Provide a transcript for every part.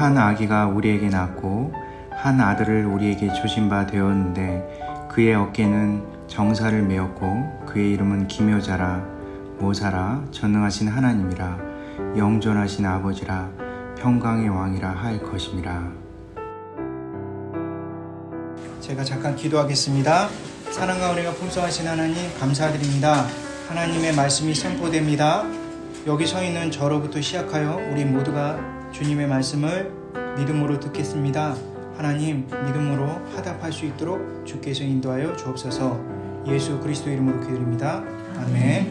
한 아기가 우리에게 낳고 한 아들을 우리에게 주신 바 되었는데 그의 어깨는 정사를 메었고 그의 이름은 기묘자라 모사라 전능하신 하나님이라 영존하신 아버지라 평강의 왕이라 할 것임이라. 제가 잠깐 기도하겠습니다. 사랑과 은혜가 풍성하신 하나님 감사드립니다. 하나님의 말씀이 선포됩니다. 여기 서 있는 저로부터 시작하여 우리 모두가 주님의 말씀을 믿음으로 듣겠습니다. 하나님 믿음으로 화답할 수 있도록 주께서 인도하여 주옵소서. 예수 그리스도 이름으로 기도드립니다. 아멘.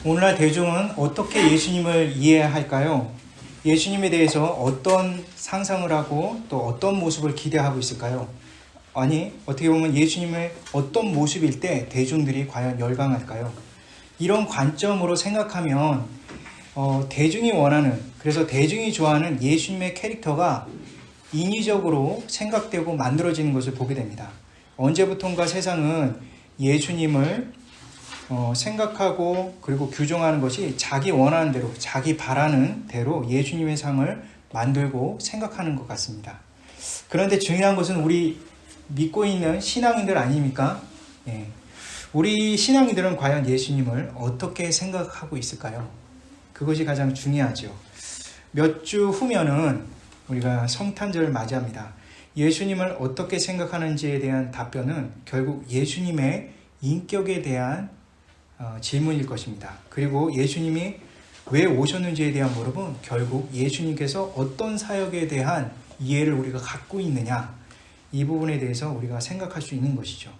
오늘날 대중은 어떻게 예수님을 이해할까요? 예수님에 대해서 어떤 상상을 하고 또 어떤 모습을 기대하고 있을까요? 아니, 어떻게 보면 예수님의 어떤 모습일 때 대중들이 과연 열광할까요? 이런 관점으로 생각하면 대중이 원하는, 그래서 대중이 좋아하는 예수님의 캐릭터가 인위적으로 생각되고 만들어지는 것을 보게 됩니다. 언제부턴가 세상은 예수님을 생각하고 그리고 규정하는 것이 자기 원하는 대로, 자기 바라는 대로 예수님의 상을 만들고 생각하는 것 같습니다. 그런데 중요한 것은 우리 믿고 있는 신앙인들 아닙니까? 예. 우리 신앙인들은 과연 예수님을 어떻게 생각하고 있을까요? 그것이 가장 중요하죠. 몇 주 후면은 우리가 성탄절을 맞이합니다. 예수님을 어떻게 생각하는지에 대한 답변은 결국 예수님의 인격에 대한 질문일 것입니다. 그리고 예수님이 왜 오셨는지에 대한 물음은 결국 예수님께서 어떤 사역에 대한 이해를 우리가 갖고 있느냐, 이 부분에 대해서 우리가 생각할 수 있는 것이죠.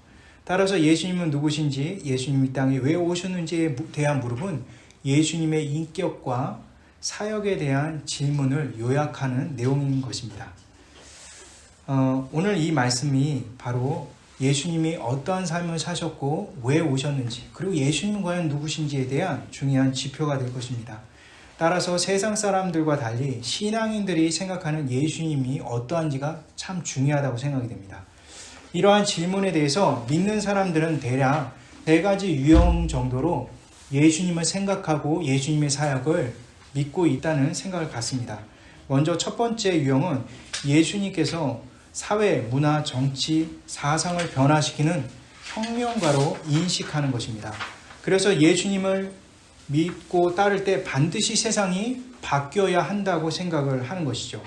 따라서 예수님은 누구신지, 예수님이 이 땅에 왜 오셨는지에 대한 물음은 예수님의 인격과 사역에 대한 질문을 요약하는 내용인 것입니다. 오늘 이 말씀이 바로 예수님이 어떠한 삶을 사셨고 왜 오셨는지, 그리고 예수님은 과연 누구신지에 대한 중요한 지표가 될 것입니다. 따라서 세상 사람들과 달리 신앙인들이 생각하는 예수님이 어떠한지가 참 중요하다고 생각이 됩니다. 이러한 질문에 대해서 믿는 사람들은 대략 3가지 유형 정도로 예수님을 생각하고 예수님의 사역을 믿고 있다는 생각을 갖습니다. 먼저 첫 번째 유형은 예수님께서 사회, 문화, 정치, 사상을 변화시키는 혁명가로 인식하는 것입니다. 그래서 예수님을 믿고 따를 때 반드시 세상이 바뀌어야 한다고 생각을 하는 것이죠.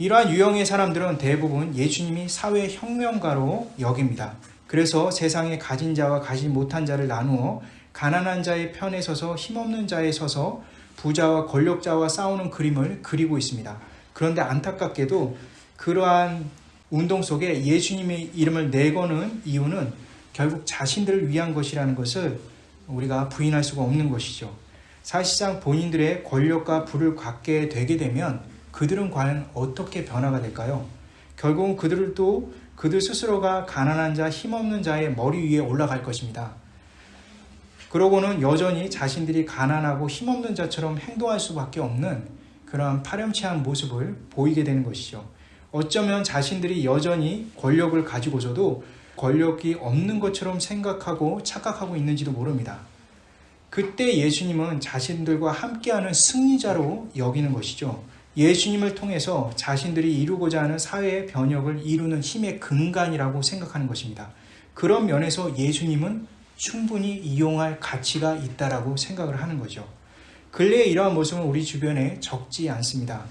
이러한 유형의 사람들은 대부분 예수님이 사회 혁명가로 여깁니다. 그래서 세상에 가진 자와 가지 못한 자를 나누어 가난한 자의 편에 서서 힘없는 자에 서서 부자와 권력자와 싸우는 그림을 그리고 있습니다. 그런데 안타깝게도 그러한 운동 속에 예수님의 이름을 내거는 이유는 결국 자신들을 위한 것이라는 것을 우리가 부인할 수가 없는 것이죠. 사실상 본인들의 권력과 부를 갖게 되게 되면 그들은 과연 어떻게 변화가 될까요? 결국은 그들도 그들 스스로가 가난한 자, 힘없는 자의 머리 위에 올라갈 것입니다. 그러고는 여전히 자신들이 가난하고 힘없는 자처럼 행동할 수밖에 없는 그러한 파렴치한 모습을 보이게 되는 것이죠. 어쩌면 자신들이 여전히 권력을 가지고서도 권력이 없는 것처럼 생각하고 착각하고 있는지도 모릅니다. 그때 예수님은 자신들과 함께하는 승리자로 여기는 것이죠. 예수님을 통해서 자신들이 이루고자 하는 사회의 변혁을 이루는 힘의 근간이라고 생각하는 것입니다. 그런 면에서 예수님은 충분히 이용할 가치가 있다라고 생각을 하는 거죠. 근래에 이러한 모습은 우리 주변에 적지 않습니다.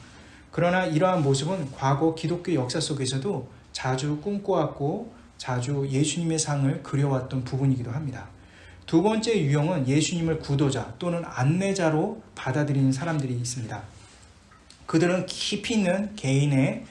그러나 이러한 모습은 과거 기독교 역사 속에서도 자주 꿈꿔왔고 자주 예수님의 상을 그려왔던 부분이기도 합니다. 두 번째 유형은 예수님을 구도자 또는 안내자로 받아들이는 사람들이 있습니다. 그들은 깊이 있는 개인의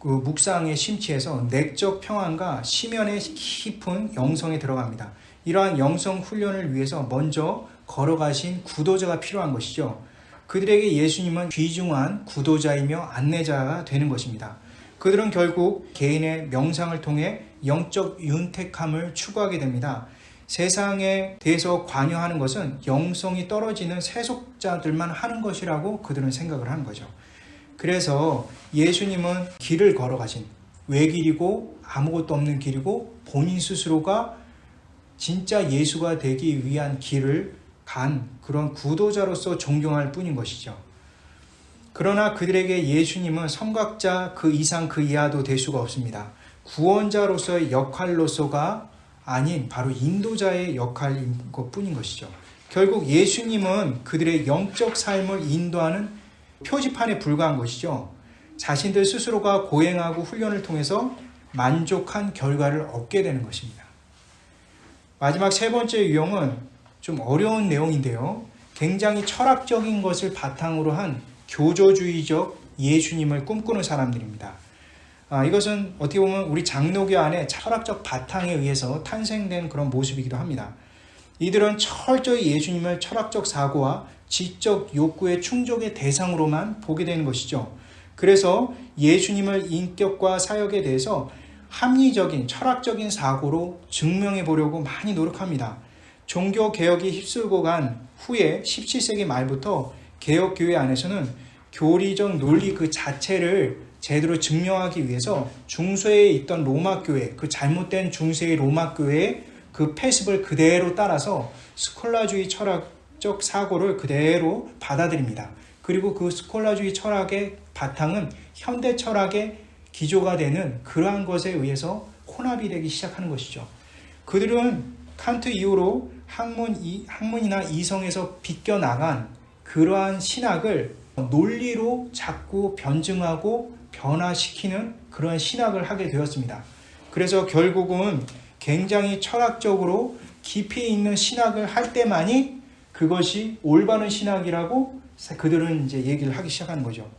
묵상에 심취해서 내적 평안과 심연의 깊은 영성에 들어갑니다. 이러한 영성 훈련을 위해서 먼저 걸어가신 구도자가 필요한 것이죠. 그들에게 예수님은 귀중한 구도자이며 안내자가 되는 것입니다. 그들은 결국 개인의 명상을 통해 영적 윤택함을 추구하게 됩니다. 세상에 대해서 관여하는 것은 영성이 떨어지는 세속자들만 하는 것이라고 그들은 생각을 하는 거죠. 그래서 예수님은 길을 걸어가신, 외길이고 아무것도 없는 길이고 본인 스스로가 진짜 예수가 되기 위한 길을 간 그런 구도자로서 존경할 뿐인 것이죠. 그러나 그들에게 예수님은 선각자 그 이상 그 이하도 될 수가 없습니다. 구원자로서의 역할로서가 아닌 바로 인도자의 역할인 것뿐인 것이죠. 결국 예수님은 그들의 영적 삶을 인도하는 표지판에 불과한 것이죠. 자신들 스스로가 고행하고 훈련을 통해서 만족한 결과를 얻게 되는 것입니다. 마지막 세 번째 유형은 좀 어려운 내용인데요. 굉장히 철학적인 것을 바탕으로 한 교조주의적 예수님을 꿈꾸는 사람들입니다. 이것은 어떻게 보면 우리 장로교 안에 철학적 바탕에 의해서 탄생된 그런 모습이기도 합니다. 이들은 철저히 예수님을 철학적 사고와 지적 욕구의 충족의 대상으로만 보게 되는 것이죠. 그래서 예수님을 인격과 사역에 대해서 합리적인 철학적인 사고로 증명해 보려고 많이 노력합니다. 종교개혁이 휩쓸고 간 후에 17세기 말부터 개혁교회 안에서는 교리적 논리 그 자체를 제대로 증명하기 위해서 중세에 있던 로마교회, 그 잘못된 중세의 로마교회의 그 패습을 그대로 따라서 스콜라주의 철학적 사고를 그대로 받아들입니다. 그리고 그 스콜라주의 철학의 바탕은 현대 철학의 기조가 되는 그러한 것에 의해서 혼합이 되기 시작하는 것이죠. 그들은 칸트 이후로 학문이나 이성에서 비껴나간 그러한 신학을 논리로 자꾸 변증하고 변화시키는 그러한 신학을 하게 되었습니다. 그래서 결국은 굉장히 철학적으로 깊이 있는 신학을 할 때만이 그것이 올바른 신학이라고 그들은 이제 얘기를 하기 시작하는 거죠.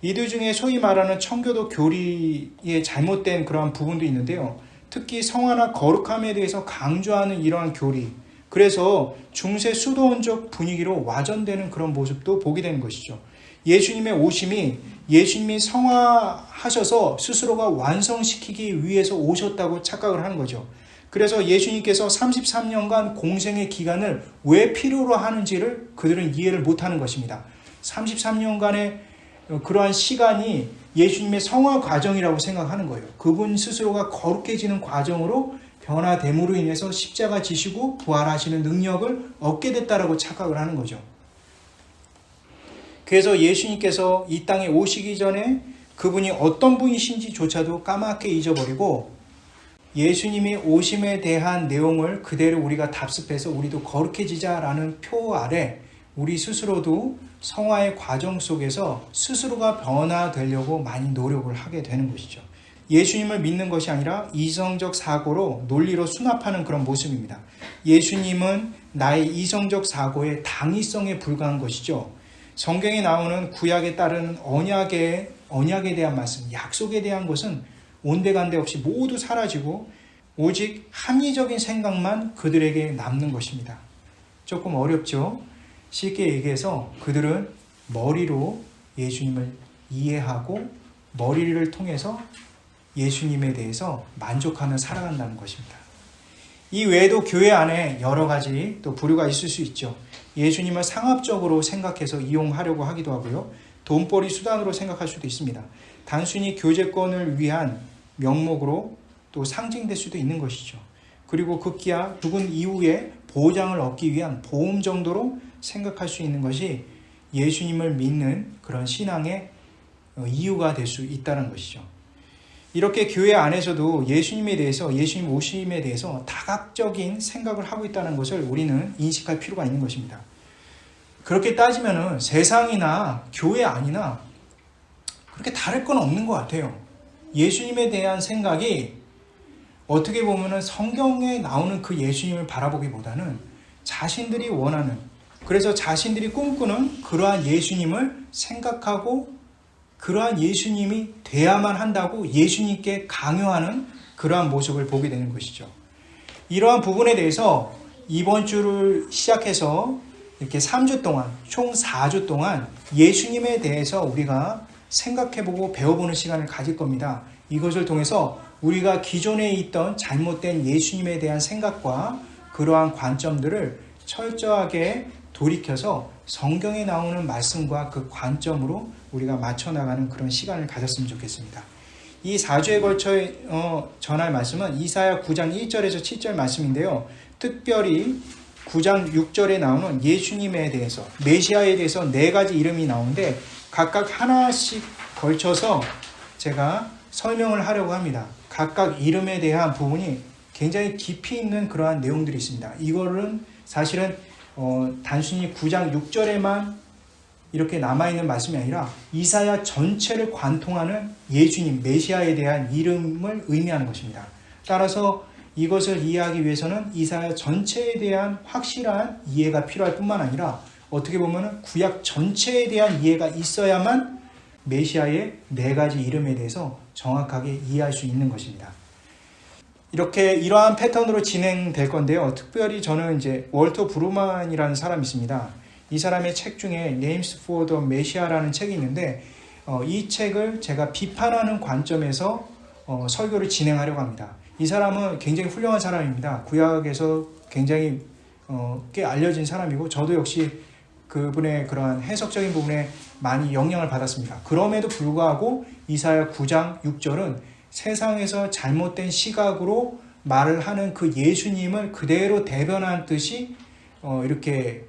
이들 중에 소위 말하는 청교도 교리에 잘못된 그러한 부분도 있는데요. 특히 성화나 거룩함에 대해서 강조하는 이러한 교리, 그래서 중세 수도원적 분위기로 와전되는 그런 모습도 보게 되는 것이죠. 예수님의 오심이 예수님이 성화하셔서 스스로가 완성시키기 위해서 오셨다고 착각을 하는 거죠. 그래서 예수님께서 33년간 공생의 기간을 왜 필요로 하는지를 그들은 이해를 못하는 것입니다. 33년간의 그러한 시간이 예수님의 성화 과정이라고 생각하는 거예요. 그분 스스로가 거룩해지는 과정으로 변화됨으로 인해서 십자가 지시고 부활하시는 능력을 얻게 됐다라고 착각을 하는 거죠. 그래서 예수님께서 이 땅에 오시기 전에 그분이 어떤 분이신지조차도 까맣게 잊어버리고 예수님이 오심에 대한 내용을 그대로 우리가 답습해서 우리도 거룩해지자라는 표 아래 우리 스스로도 성화의 과정 속에서 스스로가 변화되려고 많이 노력을 하게 되는 것이죠. 예수님을 믿는 것이 아니라 이성적 사고로 논리로 수납하는 그런 모습입니다. 예수님은 나의 이성적 사고의 당위성에 불과한 것이죠. 성경에 나오는 구약에 따른 언약에 대한 말씀, 약속에 대한 것은 온데간데 없이 모두 사라지고 오직 합리적인 생각만 그들에게 남는 것입니다. 조금 어렵죠? 쉽게 얘기해서 그들은 머리로 예수님을 이해하고 머리를 통해서 예수님에 대해서 만족하며 살아간다는 것입니다. 이 외에도 교회 안에 여러 가지 또 부류가 있을 수 있죠. 예수님을 상업적으로 생각해서 이용하려고 하기도 하고요. 돈벌이 수단으로 생각할 수도 있습니다. 단순히 교제권을 위한 명목으로 또 상징될 수도 있는 것이죠. 그리고 급기야 죽은 이후에 보장을 얻기 위한 보험 정도로 생각할 수 있는 것이 예수님을 믿는 그런 신앙의 이유가 될 수 있다는 것이죠. 이렇게 교회 안에서도 예수님에 대해서, 예수님 오심에 대해서 다각적인 생각을 하고 있다는 것을 우리는 인식할 필요가 있는 것입니다. 그렇게 따지면은 세상이나 교회 아니나 그렇게 다를 건 없는 것 같아요. 예수님에 대한 생각이 어떻게 보면은 성경에 나오는 그 예수님을 바라보기보다는 자신들이 원하는, 그래서 자신들이 꿈꾸는 그러한 예수님을 생각하고 그러한 예수님이 돼야만 한다고 예수님께 강요하는 그러한 모습을 보게 되는 것이죠. 이러한 부분에 대해서 이번 주를 시작해서 이렇게 3주 동안, 총 4주 동안 예수님에 대해서 우리가 생각해보고 배워보는 시간을 가질 겁니다. 이것을 통해서 우리가 기존에 있던 잘못된 예수님에 대한 생각과 그러한 관점들을 철저하게 돌이켜서 성경에 나오는 말씀과 그 관점으로 우리가 맞춰나가는 그런 시간을 가졌으면 좋겠습니다. 이 4주에 걸쳐 전할 말씀은 이사야 9장 1절에서 7절 말씀인데요. 특별히 9장 6절에 나오는 예수님에 대해서, 메시아에 대해서 4가지 이름이 나오는데 각각 하나씩 걸쳐서 제가 설명을 하려고 합니다. 각각 이름에 대한 부분이 굉장히 깊이 있는 그러한 내용들이 있습니다. 이거는 사실은 단순히 9장 6절에만 이렇게 남아있는 말씀이 아니라 이사야 전체를 관통하는 예수님, 메시아에 대한 이름을 의미하는 것입니다. 따라서 이것을 이해하기 위해서는 이사야 전체에 대한 확실한 이해가 필요할 뿐만 아니라 어떻게 보면 구약 전체에 대한 이해가 있어야만 메시아의 4가지 이름에 대해서 정확하게 이해할 수 있는 것입니다. 이렇게 이러한 패턴으로 진행될 건데요. 특별히 저는 이제 월터 브루만이라는 사람이 있습니다. 이 사람의 책 중에 Names for the Messiah라는 책이 있는데 이 책을 제가 비판하는 관점에서 설교를 진행하려고 합니다. 이 사람은 굉장히 훌륭한 사람입니다. 구약에서 굉장히 꽤 알려진 사람이고 저도 역시 그분의 그러한 해석적인 부분에 많이 영향을 받았습니다. 그럼에도 불구하고 이사야 9장 6절은 세상에서 잘못된 시각으로 말을 하는 그 예수님을 그대로 대변한 듯이 이렇게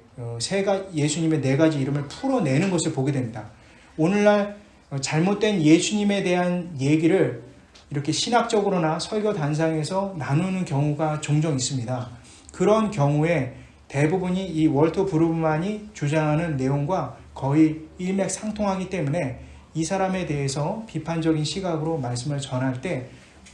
예수님의 4가지 이름을 풀어내는 것을 보게 됩니다. 오늘날 잘못된 예수님에 대한 얘기를 이렇게 신학적으로나 설교 단상에서 나누는 경우가 종종 있습니다. 그런 경우에 대부분이 이 월터 브루만이 주장하는 내용과 거의 일맥상통하기 때문에 이 사람에 대해서 비판적인 시각으로 말씀을 전할 때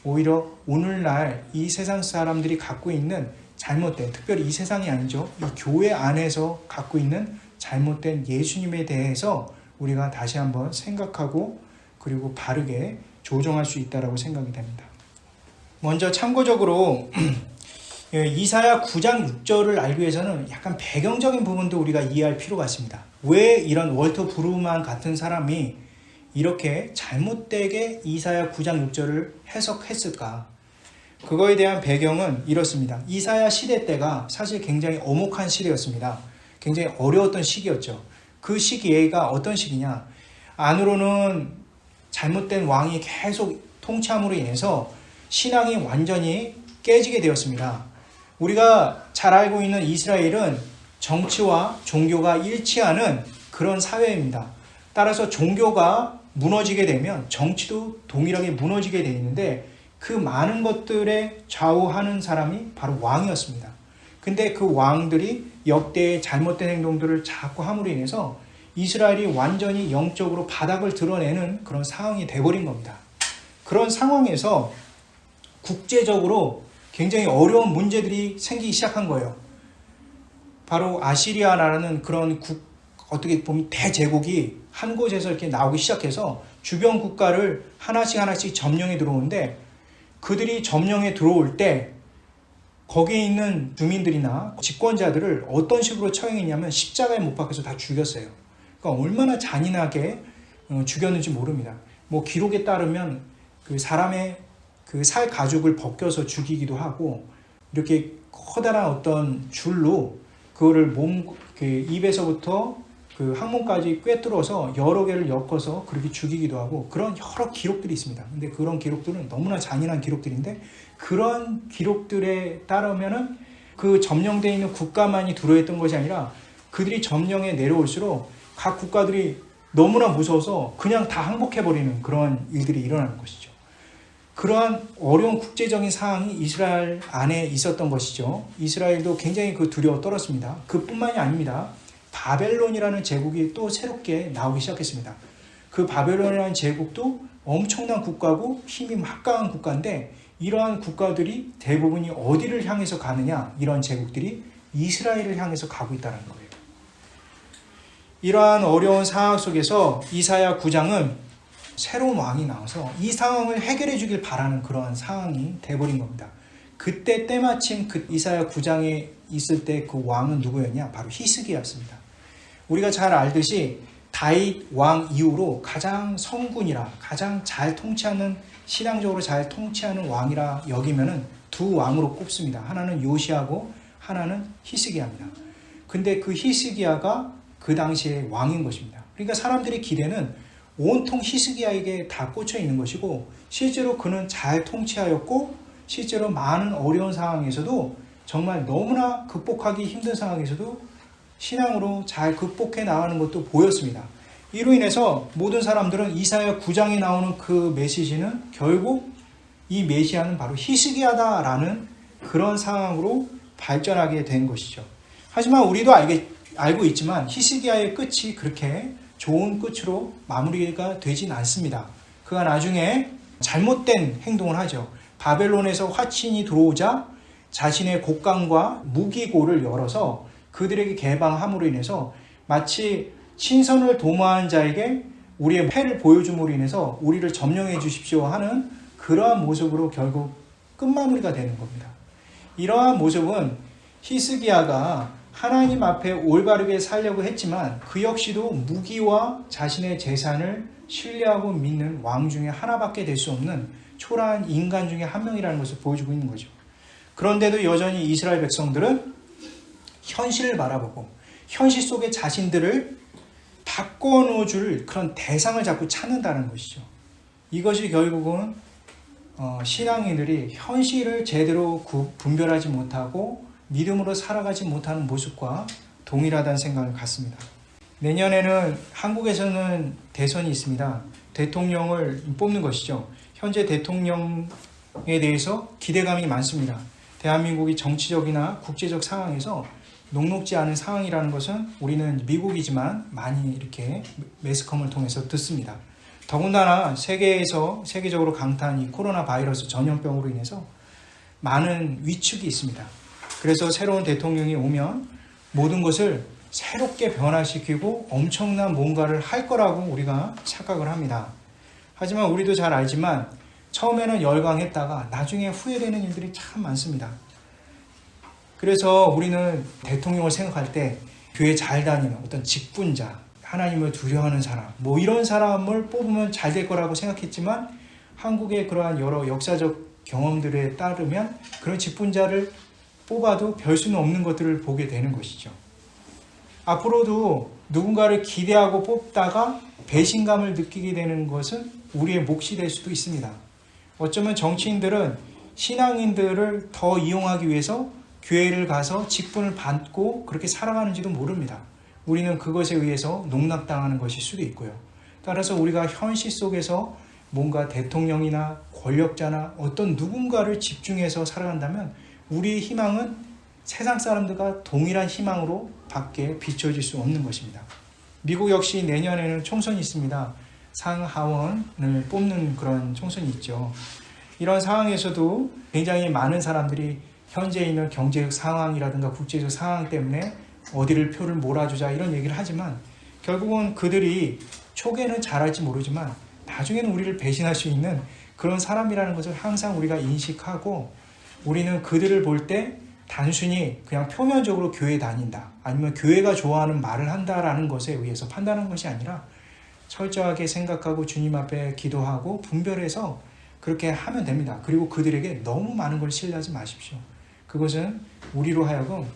오히려 오늘날 이 세상 사람들이 갖고 있는 잘못된, 특별히 이 세상이 아니죠, 이 교회 안에서 갖고 있는 잘못된 예수님에 대해서 우리가 다시 한번 생각하고 그리고 바르게 조정할 수 있다고 생각이 됩니다. 먼저 참고적으로 이사야 9장 6절을 알기 위해서는 약간 배경적인 부분도 우리가 이해할 필요가 있습니다. 왜 이런 월터 브루만 같은 사람이 이렇게 잘못되게 이사야 9장 6절을 해석했을까? 그거에 대한 배경은 이렇습니다. 이사야 시대 때가 사실 굉장히 엄혹한 시대였습니다. 굉장히 어려웠던 시기였죠. 그 시기가 어떤 시기냐? 안으로는 잘못된 왕이 계속 통치함으로 인해서 신앙이 완전히 깨지게 되었습니다. 우리가 잘 알고 있는 이스라엘은 정치와 종교가 일치하는 그런 사회입니다. 따라서 종교가 무너지게 되면 정치도 동일하게 무너지게 되어 있는데 그 많은 것들에 좌우하는 사람이 바로 왕이었습니다. 근데 그 왕들이 역대의 잘못된 행동들을 자꾸 함으로 인해서 이스라엘이 완전히 영적으로 바닥을 드러내는 그런 상황이 돼버린 겁니다. 그런 상황에서 국제적으로 굉장히 어려운 문제들이 생기기 시작한 거예요. 바로 아시리아라는 그런 어떻게 보면 대제국이 한 곳에서 이렇게 나오기 시작해서 주변 국가를 하나씩 점령해 들어오는데 그들이 점령해 들어올 때 거기에 있는 주민들이나 집권자들을 어떤 식으로 처형했냐면 십자가에 못 박혀서 다 죽였어요. 그러니까 얼마나 잔인하게 죽였는지 모릅니다. 뭐 기록에 따르면 그 사람의 그 살 가죽을 벗겨서 죽이기도 하고 이렇게 커다란 어떤 줄로 그거를 입에서부터 그 항문까지 꿰뚫어서 여러 개를 엮어서 그렇게 죽이기도 하고 그런 여러 기록들이 있습니다. 근데 그런 기록들은 너무나 잔인한 기록들인데 그런 기록들에 따르면은 그 점령되어 있는 국가만이 두려워했던 것이 아니라 그들이 점령에 내려올수록 각 국가들이 너무나 무서워서 그냥 다 항복해버리는 그런 일들이 일어나는 것이죠. 그러한 어려운 국제적인 상황이 이스라엘 안에 있었던 것이죠. 이스라엘도 굉장히 그 두려워 떨었습니다. 그뿐만이 아닙니다. 바벨론이라는 제국이 또 새롭게 나오기 시작했습니다. 그 바벨론이라는 제국도 엄청난 국가고 힘이 막강한 국가인데 이러한 국가들이 대부분이 어디를 향해서 가느냐? 이런 제국들이 이스라엘을 향해서 가고 있다는 거예요. 이러한 어려운 상황 속에서 이사야 9장은 새로운 왕이 나와서 이 상황을 해결해 주길 바라는 그러한 상황이 돼버린 겁니다. 그때 때마침 그 이사야 9장에 있을 때 그 왕은 누구였냐? 바로 히스기야였습니다. 우리가 잘 알듯이 다윗 왕 이후로 가장 성군이라 가장 잘 통치하는 신앙적으로 잘 통치하는 왕이라 여기면은 두 왕으로 꼽습니다. 하나는 요시야고 하나는 히스기야입니다. 근데 그 히스기야가 그 당시에 왕인 것입니다. 그러니까 사람들의 기대는 온통 히스기야에게 다 꽂혀 있는 것이고 실제로 그는 잘 통치하였고 실제로 많은 어려운 상황에서도 정말 너무나 극복하기 힘든 상황에서도 신앙으로 잘 극복해 나가는 것도 보였습니다. 이로 인해서 모든 사람들은 이사야 9장에 나오는 그 메시지는 결국 이 메시아는 바로 히스기야다라는 그런 상황으로 발전하게 된 것이죠. 하지만 우리도 알고 있지만 히스기야의 끝이 그렇게 좋은 끝으로 마무리가 되진 않습니다. 그가 나중에 잘못된 행동을 하죠. 바벨론에서 화친이 들어오자 자신의 곡간과 무기고를 열어서 그들에게 개방함으로 인해서 마치 신선을 도모한 자에게 우리의 패를 보여줌으로 인해서 우리를 점령해 주십시오 하는 그러한 모습으로 결국 끝마무리가 되는 겁니다. 이러한 모습은 히스기야가 하나님 앞에 올바르게 살려고 했지만 그 역시도 무기와 자신의 재산을 신뢰하고 믿는 왕 중에 하나밖에 될 수 없는 초라한 인간 중에 한 명이라는 것을 보여주고 있는 거죠. 그런데도 여전히 이스라엘 백성들은 현실을 바라보고 현실 속에 자신들을 바꿔놓을 그런 대상을 자꾸 찾는다는 것이죠. 이것이 결국은 신앙인들이 현실을 제대로 분별하지 못하고 믿음으로 살아가지 못하는 모습과 동일하다는 생각을 갖습니다. 내년에는 한국에서는 대선이 있습니다. 대통령을 뽑는 것이죠. 현재 대통령에 대해서 기대감이 많습니다. 대한민국이 정치적이나 국제적 상황에서 녹록지 않은 상황이라는 것은 우리는 미국이지만 많이 이렇게 매스컴을 통해서 듣습니다. 더군다나 세계적으로 강타한 이 코로나 바이러스 전염병으로 인해서 많은 위축이 있습니다. 그래서 새로운 대통령이 오면 모든 것을 새롭게 변화시키고 엄청난 뭔가를 할 거라고 우리가 착각을 합니다. 하지만 우리도 잘 알지만 처음에는 열광했다가 나중에 후회되는 일들이 참 많습니다. 그래서 우리는 대통령을 생각할 때 교회 잘 다니는 어떤 직분자, 하나님을 두려워하는 사람, 뭐 이런 사람을 뽑으면 잘 될 거라고 생각했지만 한국의 그러한 여러 역사적 경험들에 따르면 그런 직분자를 뽑아도 별 수는 없는 것들을 보게 되는 것이죠. 앞으로도 누군가를 기대하고 뽑다가 배신감을 느끼게 되는 것은 우리의 몫이 될 수도 있습니다. 어쩌면 정치인들은 신앙인들을 더 이용하기 위해서 교회를 가서 직분을 받고 그렇게 살아가는지도 모릅니다. 우리는 그것에 의해서 농락당하는 것일 수도 있고요. 따라서 우리가 현실 속에서 뭔가 대통령이나 권력자나 어떤 누군가를 집중해서 살아간다면 우리의 희망은 세상 사람들과 동일한 희망으로 밖에 비춰질 수 없는 것입니다. 미국 역시 내년에는 총선이 있습니다. 상하원을 뽑는 그런 총선이 있죠. 이런 상황에서도 굉장히 많은 사람들이 현재 있는 경제적 상황이라든가 국제적 상황 때문에 어디를 표를 몰아주자 이런 얘기를 하지만 결국은 그들이 초기에는 잘할지 모르지만 나중에는 우리를 배신할 수 있는 그런 사람이라는 것을 항상 우리가 인식하고 우리는 그들을 볼 때 단순히 그냥 표면적으로 교회 다닌다 아니면 교회가 좋아하는 말을 한다라는 것에 의해서 판단하는 것이 아니라 철저하게 생각하고 주님 앞에 기도하고 분별해서 그렇게 하면 됩니다. 그리고 그들에게 너무 많은 걸 신뢰하지 마십시오. 그것은 우리로 하여금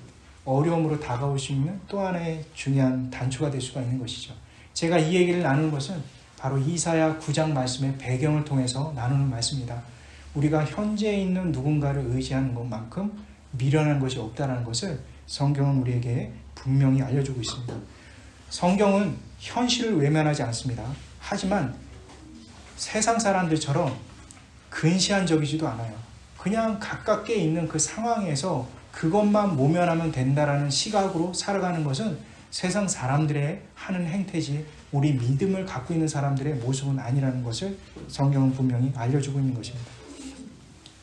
어려움으로 다가올 수 있는 또 하나의 중요한 단초가 될 수가 있는 것이죠. 제가 이 얘기를 나누는 것은 바로 이사야 9장 말씀의 배경을 통해서 나누는 말씀입니다. 우리가 현재 있는 누군가를 의지하는 것만큼 미련한 것이 없다는 것을 성경은 우리에게 분명히 알려주고 있습니다. 성경은 현실을 외면하지 않습니다. 하지만 세상 사람들처럼 근시안적이지도 않아요. 그냥 가깝게 있는 그 상황에서 그것만 모면하면 된다라는 시각으로 살아가는 것은 세상 사람들의 하는 행태지 우리 믿음을 갖고 있는 사람들의 모습은 아니라는 것을 성경은 분명히 알려주고 있는 것입니다.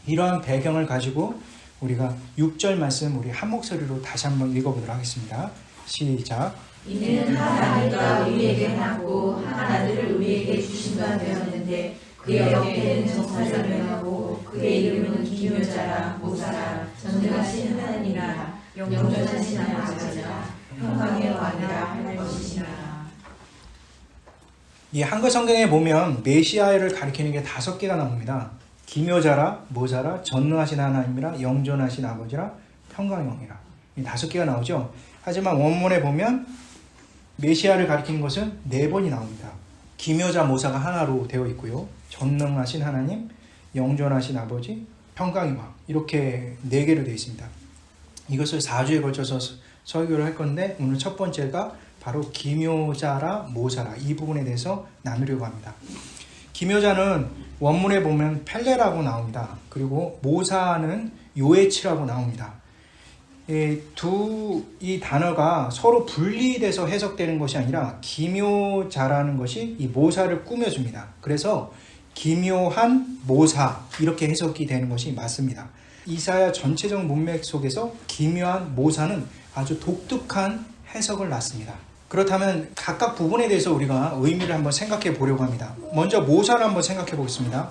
이러한 배경을 가지고 우리가 6절 말씀 우리 한 목소리로 다시 한번 읽어보도록 하겠습니다. 시작. 이는 한 아들과 우리에게 낳고 한 아들을 우리에게 주신 바 되었는데 그의 어깨는 정사를 명하고 그의 이름은 기묘자라 모사라 전능하신 하나님이라 영존하신 아버지라 평강의 왕이라 할 것이시라. 이 한글 성경에 보면 메시아를 가리키는 게 5개가 나옵니다. 기묘자라, 모사라, 전능하신 하나님이라, 영존하신 아버지라, 평강의 왕이라. 이 5개가 나오죠. 하지만 원문에 보면 메시아를 가리키는 것은 4번이 나옵니다. 기묘자, 모사가 하나로 되어 있고요. 전능하신 하나님, 영존하신 아버지, 평강의 왕. 이렇게 4개로 되어 있습니다. 이것을 4주에 걸쳐서 설교를 할 건데 오늘 첫 번째가 바로 기묘자라 모사라 이 부분에 대해서 나누려고 합니다. 기묘자는 원문에 보면 펠레라고 나옵니다. 그리고 모사는 요에치라고 나옵니다. 이 단어가 서로 분리돼서 해석되는 것이 아니라 기묘자라는 것이 이 모사를 꾸며줍니다. 그래서 기묘한 모사 이렇게 해석이 되는 것이 맞습니다. 이사야 전체적 문맥 속에서 기묘한 모사는 아주 독특한 해석을 낳습니다. 그렇다면 각각 부분에 대해서 우리가 의미를 한번 생각해 보려고 합니다. 먼저 모사를 한번 생각해 보겠습니다.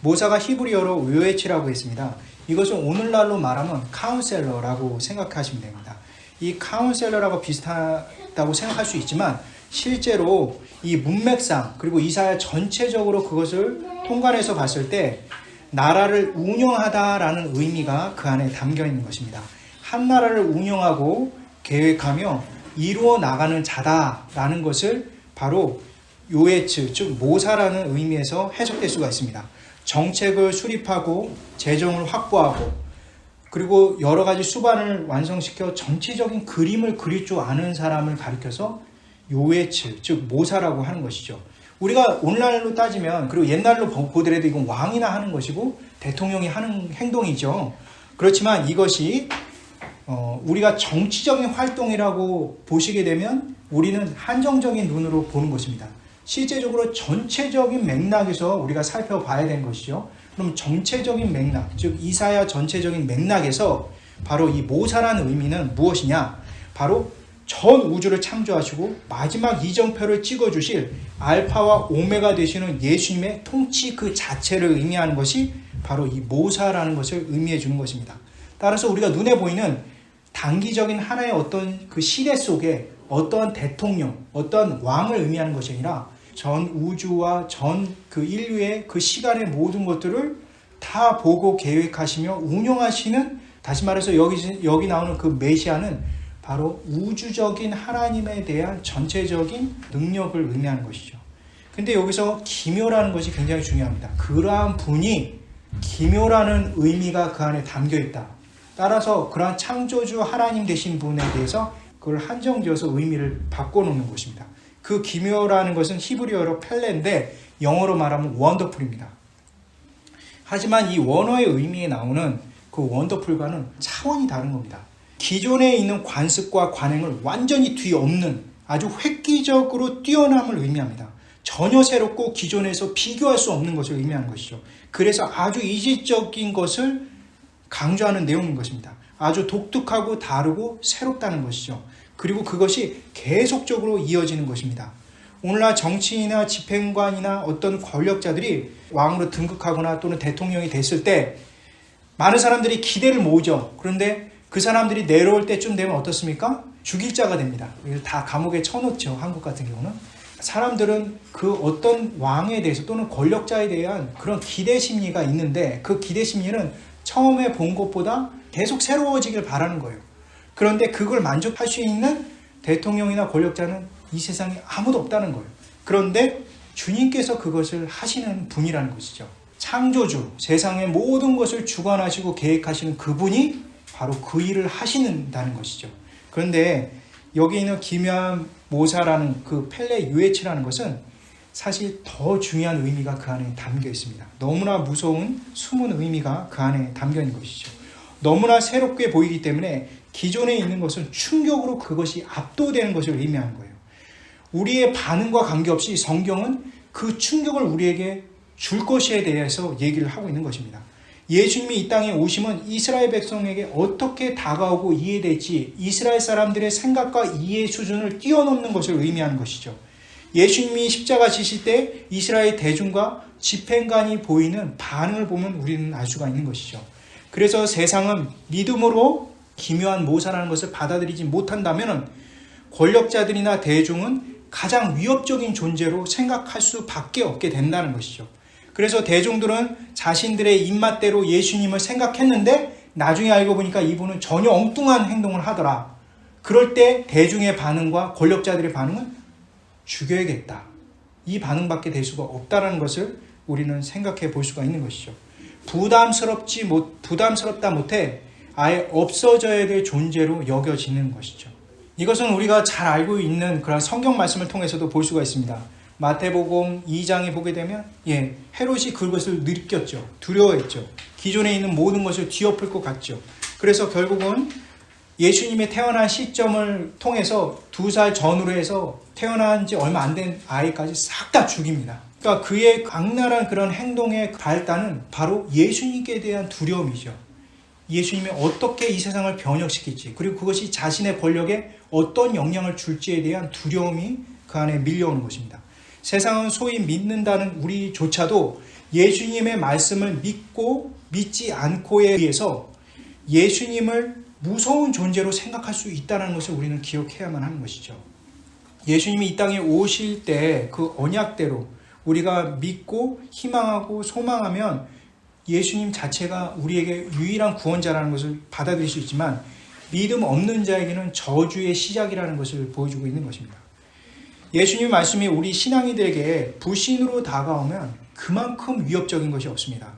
모사가 히브리어로 요에치라고 했습니다. 이것은 오늘날로 말하면 카운셀러라고 생각하시면 됩니다. 이 카운셀러라고 비슷하다고 생각할 수 있지만 실제로 이 문맥상 그리고 이사야 전체적으로 그것을 통관해서 봤을 때 나라를 운영하다라는 의미가 그 안에 담겨 있는 것입니다. 한 나라를 운영하고 계획하며 이루어 나가는 자다라는 것을 바로 요에츠, 즉 모사라는 의미에서 해석될 수가 있습니다. 정책을 수립하고 재정을 확보하고 그리고 여러 가지 수반을 완성시켜 전체적인 그림을 그릴 줄 아는 사람을 가리켜서 요에츠, 즉 모사라고 하는 것이죠. 우리가 오늘날로 따지면 그리고 옛날로 보더라도 이건 왕이나 하는 것이고 대통령이 하는 행동이죠. 그렇지만 이것이 우리가 정치적인 활동이라고 보시게 되면 우리는 한정적인 눈으로 보는 것입니다. 실제적으로 전체적인 맥락에서 우리가 살펴봐야 되는 것이죠. 그럼 전체적인 맥락, 즉 이사야 전체적인 맥락에서 바로 이 모사라는 의미는 무엇이냐? 바로 전 우주를 창조하시고 마지막 이정표를 찍어주실 알파와 오메가 되시는 예수님의 통치 그 자체를 의미하는 것이 바로 이 모사라는 것을 의미해 주는 것입니다. 따라서 우리가 눈에 보이는 단기적인 하나의 어떤 그 시대 속에 어떠한 대통령, 어떠한 왕을 의미하는 것이 아니라 전 우주와 전 그 인류의 그 시간의 모든 것들을 다 보고 계획하시며 운영하시는, 다시 말해서 여기 나오는 그 메시아는 바로 우주적인 하나님에 대한 전체적인 능력을 의미하는 것이죠. 근데 여기서 기묘라는 것이 굉장히 중요합니다. 그러한 분이 기묘라는 의미가 그 안에 담겨 있다. 따라서 그러한 창조주 하나님 되신 분에 대해서 그걸 한정지어서 의미를 바꿔놓는 것입니다. 그 기묘라는 것은 히브리어로 펠레인데 영어로 말하면 원더풀입니다. 하지만 이 원어의 의미에 나오는 그 원더풀과는 차원이 다른 겁니다. 기존에 있는 관습과 관행을 완전히 뒤엎는 아주 획기적으로 뛰어남을 의미합니다. 전혀 새롭고 기존에서 비교할 수 없는 것을 의미하는 것이죠. 그래서 아주 이질적인 것을 강조하는 내용인 것입니다. 아주 독특하고 다르고 새롭다는 것이죠. 그리고 그것이 계속적으로 이어지는 것입니다. 오늘날 정치인이나 집행관이나 어떤 권력자들이 왕으로 등극하거나 또는 대통령이 됐을 때 많은 사람들이 기대를 모으죠. 그런데 그 사람들이 내려올 때쯤 되면 어떻습니까? 죽일 자가 됩니다. 다 감옥에 쳐넣죠. 한국 같은 경우는. 사람들은 그 어떤 왕에 대해서 또는 권력자에 대한 그런 기대 심리가 있는데 그 기대 심리는 처음에 본 것보다 계속 새로워지길 바라는 거예요. 그런데 그걸 만족할 수 있는 대통령이나 권력자는 이 세상에 아무도 없다는 거예요. 그런데 주님께서 그것을 하시는 분이라는 것이죠. 창조주, 세상의 모든 것을 주관하시고 계획하시는 그분이 바로 그 일을 하시는다는 것이죠. 그런데 여기 있는 기묘한 모사라는 그 펠레 유에치라는 것은 사실 더 중요한 의미가 그 안에 담겨 있습니다. 너무나 무서운 숨은 의미가 그 안에 담겨 있는 것이죠. 너무나 새롭게 보이기 때문에 기존에 있는 것은 충격으로 그것이 압도되는 것을 의미하는 거예요. 우리의 반응과 관계없이 성경은 그 충격을 우리에게 줄 것에 대해서 얘기를 하고 있는 것입니다. 예수님이 이 땅에 오심은 이스라엘 백성에게 어떻게 다가오고 이해될지 이스라엘 사람들의 생각과 이해 수준을 뛰어넘는 것을 의미하는 것이죠. 예수님이 십자가 지실 때 이스라엘 대중과 집행관이 보이는 반응을 보면 우리는 알 수가 있는 것이죠. 그래서 세상은 믿음으로 기묘한 모사라는 것을 받아들이지 못한다면 권력자들이나 대중은 가장 위협적인 존재로 생각할 수밖에 없게 된다는 것이죠. 그래서 대중들은 자신들의 입맛대로 예수님을 생각했는데 나중에 알고 보니까 이분은 전혀 엉뚱한 행동을 하더라. 그럴 때 대중의 반응과 권력자들의 반응은 죽여야겠다. 이 반응밖에 될 수가 없다는 것을 우리는 생각해 볼 수가 있는 것이죠. 부담스럽다 못해 아예 없어져야 될 존재로 여겨지는 것이죠. 이것은 우리가 잘 알고 있는 그런 성경 말씀을 통해서도 볼 수가 있습니다. 마태복음 2장에 보게 되면 헤롯이 그것을 느꼈죠. 두려워했죠. 기존에 있는 모든 것을 뒤엎을 것 같죠. 그래서 결국은 예수님의 태어난 시점을 통해서 2살 전후로 해서 태어난 지 얼마 안 된 아이까지 싹 다 죽입니다. 그러니까 그의 악랄한 그런 행동의 발단은 바로 예수님께 대한 두려움이죠. 예수님이 어떻게 이 세상을 변혁시킬지, 그리고 그것이 자신의 권력에 어떤 영향을 줄지에 대한 두려움이 그 안에 밀려오는 것입니다. 세상은 소위 믿는다는 우리조차도 예수님의 말씀을 믿고 믿지 않고에 의해서 예수님을 무서운 존재로 생각할 수 있다는 것을 우리는 기억해야만 하는 것이죠. 예수님이 이 땅에 오실 때 그 언약대로 우리가 믿고 희망하고 소망하면 예수님 자체가 우리에게 유일한 구원자라는 것을 받아들일 수 있지만, 믿음 없는 자에게는 저주의 시작이라는 것을 보여주고 있는 것입니다. 예수님 말씀이 우리 신앙이들에게 불신으로 다가오면 그만큼 위협적인 것이 없습니다.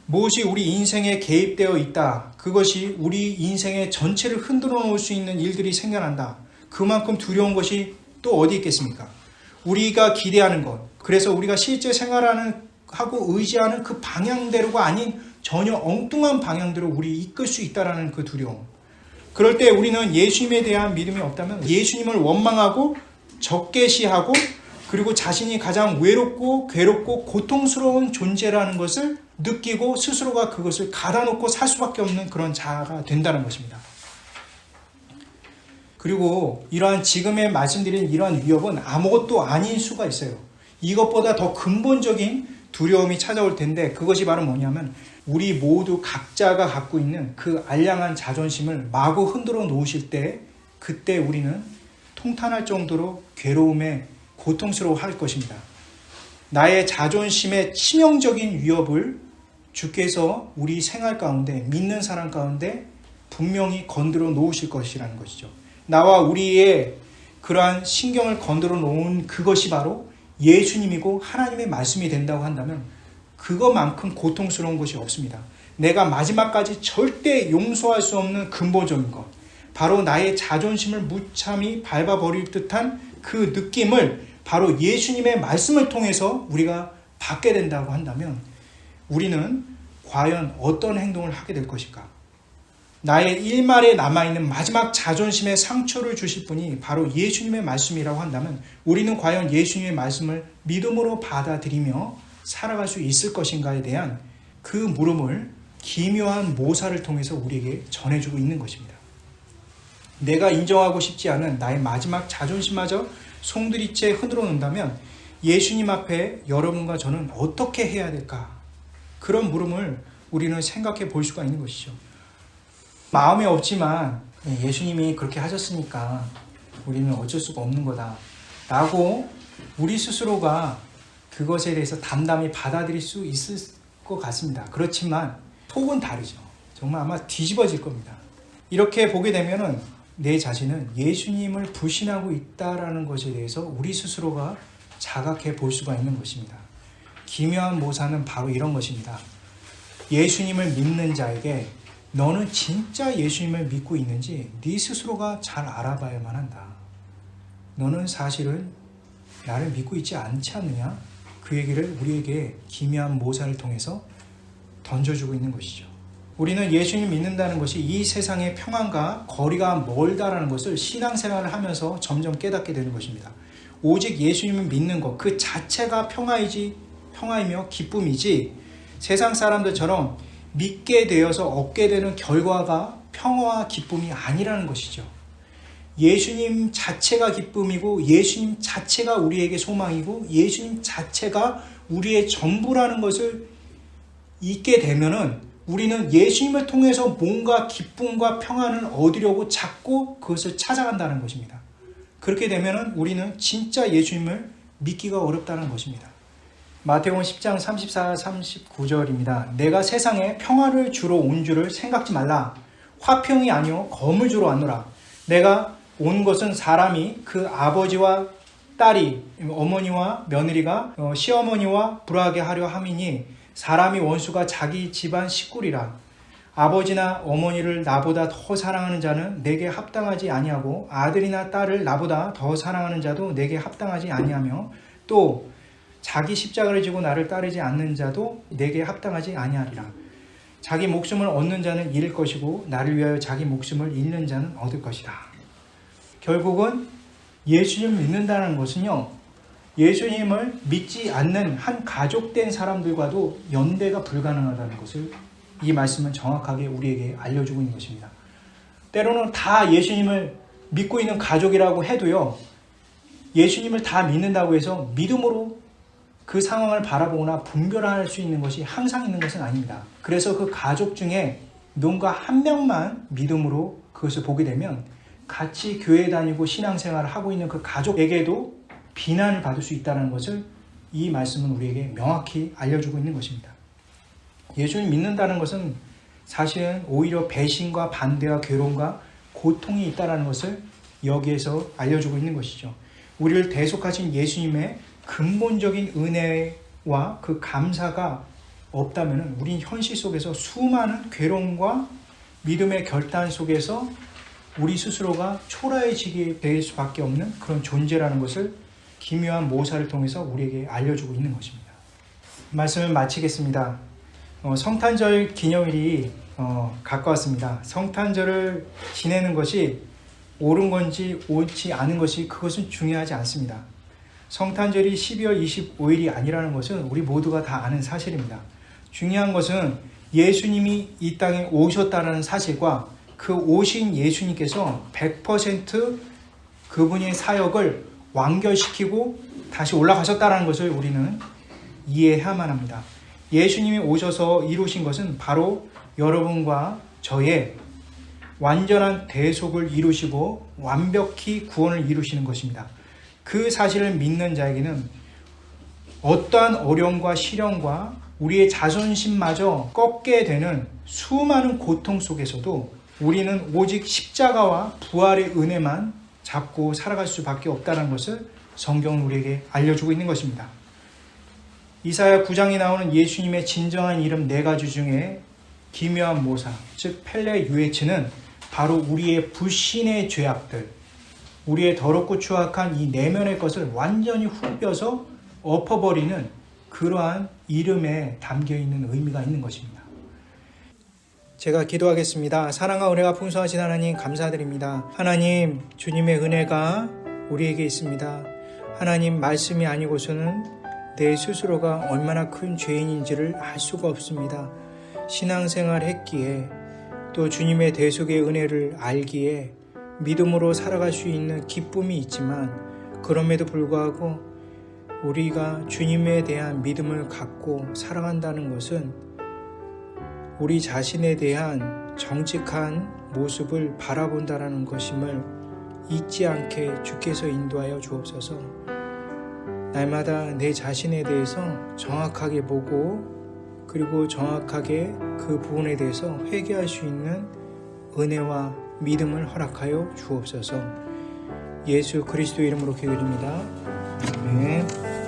무엇이 우리 인생에 개입되어 있다, 그것이 우리 인생의 전체를 흔들어 놓을 수 있는 일들이 생겨난다, 그만큼 두려운 것이 또 어디 있겠습니까? 우리가 기대하는 것, 그래서 우리가 실제 생활하는 하고 의지하는 그 방향대로가 아닌 전혀 엉뚱한 방향대로 우리 이끌 수 있다는 그 두려움. 그럴 때 우리는 예수님에 대한 믿음이 없다면 예수님을 원망하고 적개시하고, 그리고 자신이 가장 외롭고 괴롭고 고통스러운 존재라는 것을 느끼고 스스로가 그것을 가다놓고 살 수밖에 없는 그런 자아가 된다는 것입니다. 그리고 이러한 지금의 말씀드린 이러한 위협은 아무것도 아닌 수가 있어요. 이것보다 더 근본적인 두려움이 찾아올 텐데, 그것이 바로 뭐냐면 우리 모두 각자가 갖고 있는 그 알량한 자존심을 마구 흔들어 놓으실 때, 그때 우리는 통탄할 정도로 괴로움에 고통스러워할 것입니다. 나의 자존심의 치명적인 위협을 주께서 우리 생활 가운데, 믿는 사람 가운데 분명히 건드려 놓으실 것이라는 것이죠. 나와 우리의 그러한 신경을 건드려 놓은 그것이 바로 예수님이고 하나님의 말씀이 된다고 한다면 그것만큼 고통스러운 것이 없습니다. 내가 마지막까지 절대 용서할 수 없는 근본적인 것, 바로 나의 자존심을 무참히 밟아버릴 듯한 그 느낌을 바로 예수님의 말씀을 통해서 우리가 받게 된다고 한다면 우리는 과연 어떤 행동을 하게 될 것일까? 나의 일말에 남아있는 마지막 자존심의 상처를 주실 분이 바로 예수님의 말씀이라고 한다면 우리는 과연 예수님의 말씀을 믿음으로 받아들이며 살아갈 수 있을 것인가에 대한 그 물음을 기묘한 모사를 통해서 우리에게 전해주고 있는 것입니다. 내가 인정하고 싶지 않은 나의 마지막 자존심마저 송두리째 흔들어 놓는다면 예수님 앞에 여러분과 저는 어떻게 해야 될까? 그런 물음을 우리는 생각해 볼 수가 있는 것이죠. 마음에 없지만 예수님이 그렇게 하셨으니까 우리는 어쩔 수가 없는 거다 라고 우리 스스로가 그것에 대해서 담담히 받아들일 수 있을 것 같습니다. 그렇지만 속은 다르죠. 정말 아마 뒤집어질 겁니다. 이렇게 보게 되면은 내 자신은 예수님을 불신하고 있다라는 것에 대해서 우리 스스로가 자각해 볼 수가 있는 것입니다. 기묘한 모사는 바로 이런 것입니다. 예수님을 믿는 자에게 너는 진짜 예수님을 믿고 있는지 네 스스로가 잘 알아봐야만 한다. 너는 사실은 나를 믿고 있지 않지 않느냐? 그 얘기를 우리에게 기묘한 모사를 통해서 던져주고 있는 것이죠. 우리는 예수님 믿는다는 것이 이 세상의 평안과 거리가 멀다라는 것을 신앙생활을 하면서 점점 깨닫게 되는 것입니다. 오직 예수님을 믿는 것 그 자체가 평화이며 기쁨이지, 세상 사람들처럼 믿게 되어서 얻게 되는 결과가 평화와 기쁨이 아니라는 것이죠. 예수님 자체가 기쁨이고 예수님 자체가 우리에게 소망이고 예수님 자체가 우리의 전부라는 것을 잊게 되면은 우리는 예수님을 통해서 뭔가 기쁨과 평안을 얻으려고 자꾸 그것을 찾아간다는 것입니다. 그렇게 되면은 우리는 진짜 예수님을 믿기가 어렵다는 것입니다. 마태복음 10장 34, 39절입니다. 내가 세상에 평화를 주러 온 줄을 생각지 말라. 화평이 아니요 검을 주러 왔노라. 내가 온 것은 사람이 그 아버지와 딸이, 어머니와 며느리가 시어머니와 불화하게 하려 함이니 사람이 원수가 자기 집안 식구리라. 아버지나 어머니를 나보다 더 사랑하는 자는 내게 합당하지 아니하고 아들이나 딸을 나보다 더 사랑하는 자도 내게 합당하지 아니하며 또 자기 십자가를 지고 나를 따르지 않는 자도 내게 합당하지 아니하리라. 자기 목숨을 얻는 자는 잃을 것이고 나를 위하여 자기 목숨을 잃는 자는 얻을 것이다. 결국은 예수님을 믿는다는 것은요, 예수님을 믿지 않는 한 가족된 사람들과도 연대가 불가능하다는 것을 이 말씀은 정확하게 우리에게 알려주고 있는 것입니다. 때로는 다 예수님을 믿고 있는 가족이라고 해도요, 예수님을 다 믿는다고 해서 믿음으로 그 상황을 바라보거나 분별할 수 있는 것이 항상 있는 것은 아닙니다. 그래서 그 가족 중에 누군가 한 명만 믿음으로 그것을 보게 되면 같이 교회 다니고 신앙생활을 하고 있는 그 가족에게도 비난을 받을 수 있다는 것을 이 말씀은 우리에게 명확히 알려주고 있는 것입니다. 예수님 믿는다는 것은 사실은 오히려 배신과 반대와 괴로움과 고통이 있다는 것을 여기에서 알려주고 있는 것이죠. 우리를 대속하신 예수님의 근본적인 은혜와 그 감사가 없다면 우린 현실 속에서 수많은 괴로움과 믿음의 결단 속에서 우리 스스로가 초라해지게 될 수밖에 없는 그런 존재라는 것을 기묘한 모사를 통해서 우리에게 알려주고 있는 것입니다. 말씀을 마치겠습니다. 성탄절 기념일이 가까웠습니다. 성탄절을 지내는 것이 옳은 건지 옳지 않은 것이 그것은 중요하지 않습니다. 성탄절이 12월 25일이 아니라는 것은 우리 모두가 다 아는 사실입니다. 중요한 것은 예수님이 이 땅에 오셨다는 사실과 그 오신 예수님께서 100% 그분의 사역을 완결시키고 다시 올라가셨다는 것을 우리는 이해해야만 합니다. 예수님이 오셔서 이루신 것은 바로 여러분과 저의 완전한 대속을 이루시고 완벽히 구원을 이루시는 것입니다. 그 사실을 믿는 자에게는 어떠한 어려움과 시련과 우리의 자존심마저 꺾게 되는 수많은 고통 속에서도 우리는 오직 십자가와 부활의 은혜만 잡고 살아갈 수밖에 없다는 것을 성경은 우리에게 알려주고 있는 것입니다. 이사야 9장에 나오는 예수님의 진정한 이름 네 가지 중에 기묘한 모사, 즉 펠레 유에츠는 바로 우리의 불신의 죄악들, 우리의 더럽고 추악한 이 내면의 것을 완전히 훅 빼서 엎어버리는 그러한 이름에 담겨있는 의미가 있는 것입니다. 제가 기도하겠습니다. 사랑과 은혜가 풍성하신 하나님 감사드립니다. 하나님, 주님의 은혜가 우리에게 있습니다. 하나님, 말씀이 아니고서는 내 스스로가 얼마나 큰 죄인인지를 알 수가 없습니다. 신앙생활 했기에 또 주님의 대속의 은혜를 알기에 믿음으로 살아갈 수 있는 기쁨이 있지만 그럼에도 불구하고 우리가 주님에 대한 믿음을 갖고 살아간다는 것은 우리 자신에 대한 정직한 모습을 바라본다라는 것임을 잊지 않게 주께서 인도하여 주옵소서. 날마다 내 자신에 대해서 정확하게 보고 그리고 정확하게 그 부분에 대해서 회개할 수 있는 은혜와 믿음을 허락하여 주옵소서. 예수 그리스도 이름으로 기도드립니다. 아멘.